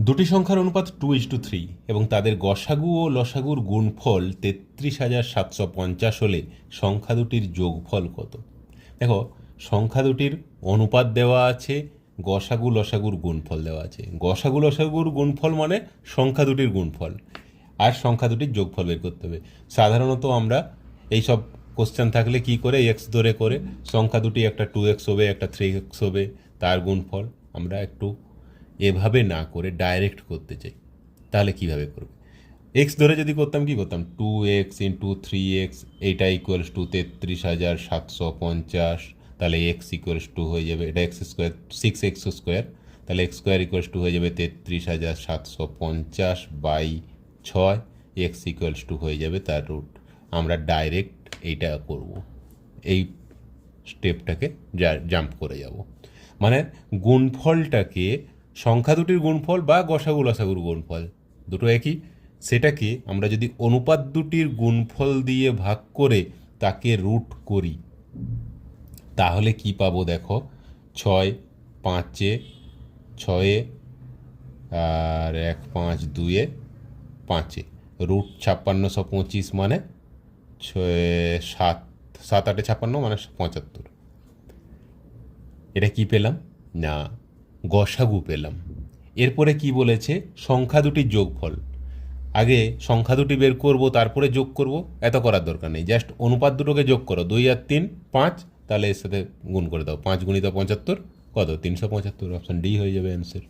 দুটি সংখ্যার অনুপাত 2:3 এবং তাদের গসাগু ও লসাগুর গুণফল 33,750 হলে সংখ্যা দুটির যোগফল কত? দেখো, সংখ্যা দুটির অনুপাত দেওয়া আছে, গসাগু লসাগুর গুণফল দেওয়া আছে। গসাগু লসাগুর গুণফল মানে সংখ্যা দুটির গুণফল, আর সংখ্যা দুটির যোগফল বের করতে হবে। সাধারণত আমরা এই সব কোশ্চেন থাকলে কি করে, এক্স ধরে করে সংখ্যা দুটি একটা 2x হবে, একটা 3x হবে, তার গুণফল আমরা একটু এভাবে না করে ডাইরেক্ট করতে চাই। তাহলে কিভাবে করবে? এক্স ধরে যদি করতাম, কি করতাম, 2x ইন্টু 3x, এইটা ইকুয়ালস টু 33,750। তাহলে এক্স ইকুয়ালস টু হয়ে যাবে, এটা এক্স স্কোয়ার, 6x স্কোয়ার, তাহলে এক্স স্কোয়ার ইকুয়ালস টু হয়ে যাবে 33,750 বাই 6, এক্স ইকুয়ালস টু হয়ে যাবে তার রুট। আমরা ডাইরেক্ট এইটা করব, এই স্টেপটাকে জাম্প করে যাব। মানে গুণফলটাকে, সংখ্যা দুটির গুণফল বা গসাগু লসাগুর গুণফল দুটো একই, সেটাকে আমরা যদি অনুপাত দুটির গুণফল দিয়ে ভাগ করে তাকে রুট করি, তাহলে কি পাবো দেখো, 6 5 6 আর 1 5 2 5, রুট 5625 মানে 7 7 8 56 মানে 75। এটা কি পেলাম না, গসাগু পেলাম। এরপরে কি বলেছে, সংখ্যা দুটির যোগফল। আগে সংখ্যা দুটি বের করব, তারপরে যোগ করব, এত করার দরকার নেই, জাস্ট অনুপাত দুটোকে যোগ করো, 2 আর 3 5, তাহলে এর সাথে গুণ করে দাও, 5 গুণিত 75 কত, 375। অপশান ডি হয়ে যাবে অ্যান্সার।